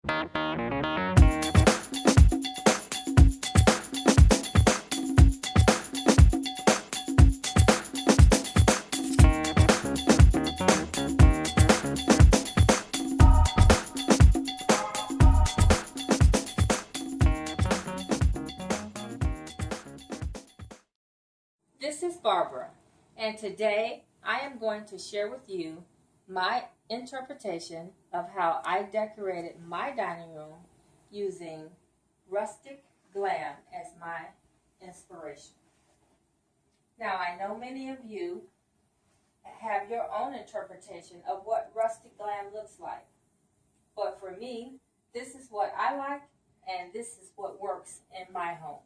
This is Barbara, and today I am going to share with you my interpretation of how I decorated my dining room using Rustic Glam as my inspiration. Now, I know many of you have your own interpretation of what Rustic Glam looks like, but for me, this is what I like, and this is what works in my home.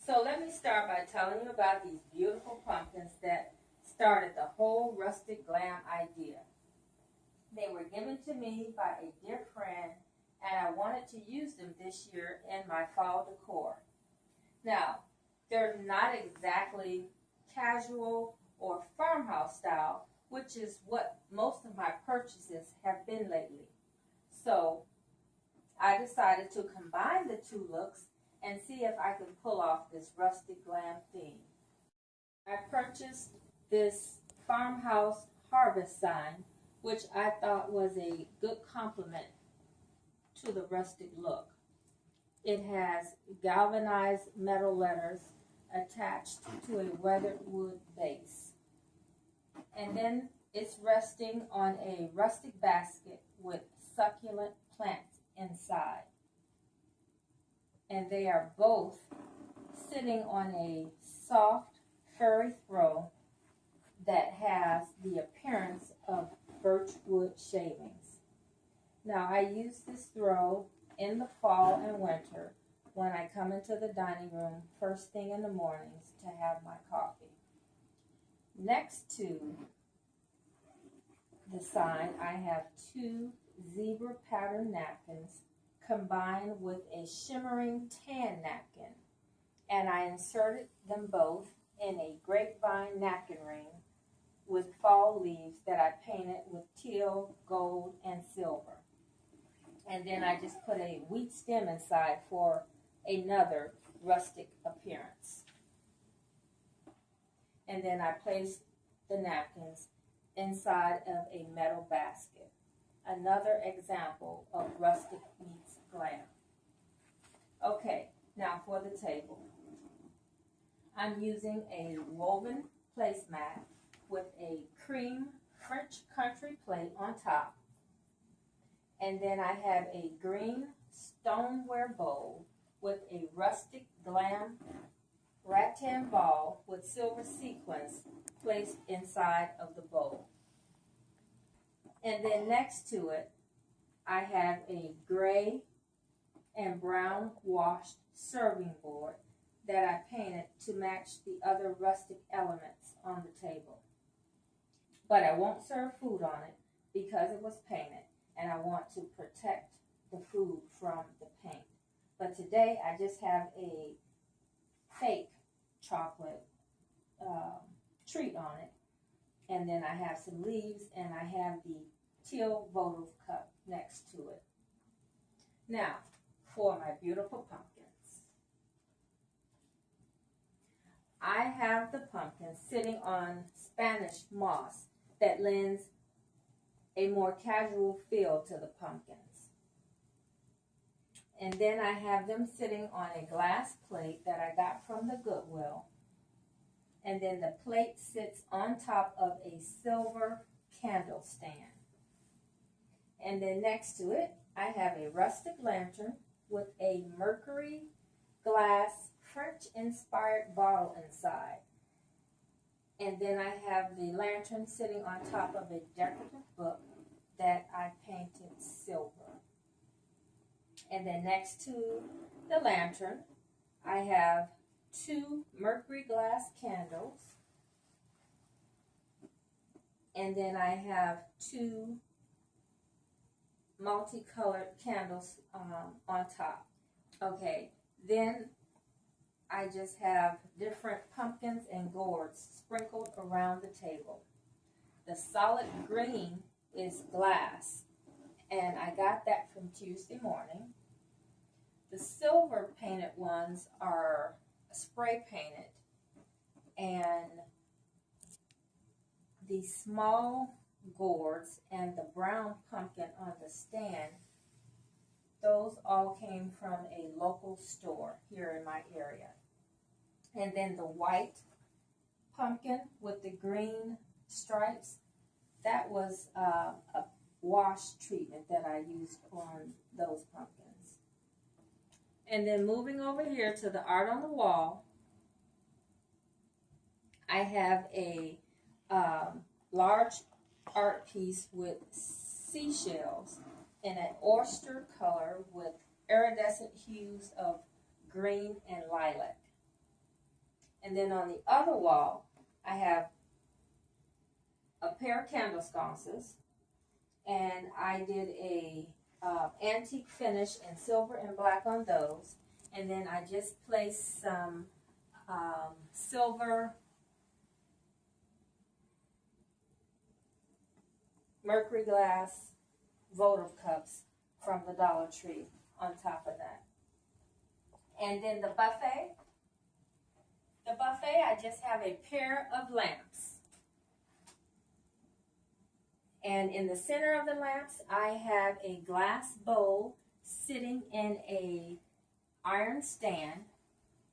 So let me start by telling you about these beautiful pumpkins that started the whole Rustic Glam idea. They were given to me by a dear friend, and I wanted to use them this year in my fall decor. Now, they're not exactly casual or farmhouse style, which is what most of my purchases have been lately. So I decided to combine the two looks and see if I could pull off this Rustic Glam theme. I purchased this Farmhouse harvest sign, which I thought was a good complement to the rustic look. It has galvanized metal letters attached to a weathered wood base. And then it's resting on a rustic basket with succulent plants inside. And they are both sitting on a soft, furry throw that has the appearance of birchwood shavings. Now, I use this throw in the fall and winter when I come into the dining room first thing in the mornings to have my coffee. Next to the sign, I have two zebra pattern napkins combined with a shimmering tan napkin, and I inserted them both in a grapevine napkin ring with fall leaves that I painted with teal, gold, and silver. And then I just put a wheat stem inside for another rustic appearance. And then I placed the napkins inside of a metal basket. Another example of rustic meets glam. Okay, now for the table. I'm using a woven placemat with a cream French country plate on top. And then I have a green stoneware bowl with a Rustic Glam rattan ball with silver sequins placed inside of the bowl. And then next to it, I have a gray and brown washed serving board that I painted to match the other rustic elements on the table. But I won't serve food on it because it was painted, and I want to protect the food from the paint. But today I just have a fake chocolate treat on it. And then I have some leaves, and I have the teal votive cup next to it. Now, for my beautiful pumpkins. I have the pumpkins sitting on Spanish moss that lends a more casual feel to the pumpkins. And then I have them sitting on a glass plate that I got from the Goodwill. And then the plate sits on top of a silver candle stand. And then next to it, I have a rustic lantern with a mercury glass French-inspired bottle inside. And then I have the lantern sitting on top of a decorative book that I painted silver. And then next to the lantern, I have two mercury glass candles. And then I have two multicolored candles on top. Okay, then I just have different pumpkins and gourds sprinkled around the table. The solid green is glass, and I got that from Tuesday morning. The silver painted ones are spray painted, and the small gourds and the brown pumpkin on the stand, those all came from a local store here in my area. And then the white pumpkin with the green stripes, that was a wash treatment that I used on those pumpkins. And then moving over here to the art on the wall, I have a large art piece with seashells in an oyster color with iridescent hues of green and lilac. And then on the other wall, I have a pair of candle sconces, and I did a antique finish in silver and black on those. And then I just placed some silver mercury glass votive cups from the Dollar Tree on top of that. And then the buffet, I just have a pair of lamps. And in the center of the lamps, I have a glass bowl sitting in a iron stand.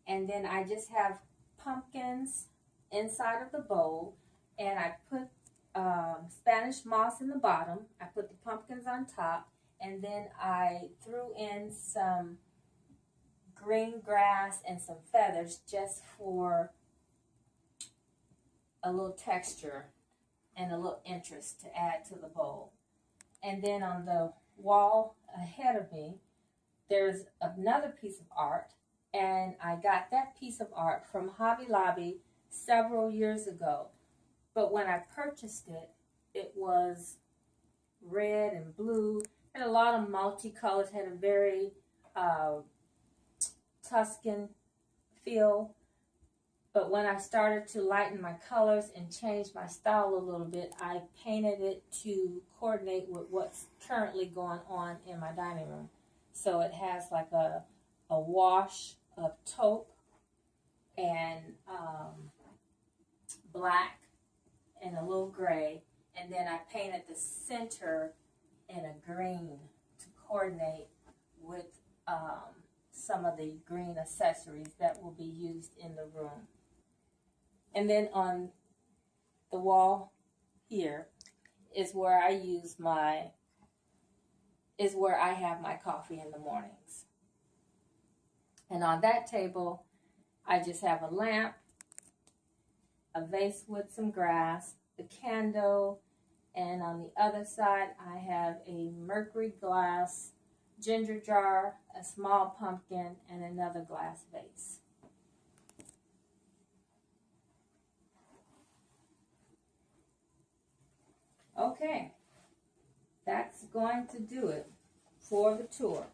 And then I just have pumpkins inside of the bowl. And I put Spanish moss in the bottom. I put the pumpkins on top. And then I threw in some green grass and some feathers just for a little texture and a little interest to add to the bowl. And then on the wall ahead of me, there's another piece of art, and I got that piece of art from Hobby Lobby several years ago. But when I purchased it, it was red and blue, had a lot of multicolors, had a very Tuscan feel. But when I started to lighten my colors and change my style a little bit, I painted it to coordinate with what's currently going on in my dining room. So it has like a wash of taupe and black and a little gray. And then I painted the center in a green to coordinate with some of the green accessories that will be used in the room. And then on the wall here is where I have my coffee in the mornings. And on that table, I just have a lamp, a vase with some grass, the candle, and on the other side, I have a mercury glass ginger jar, a small pumpkin, and another glass vase. Okay, that's going to do it for the tour.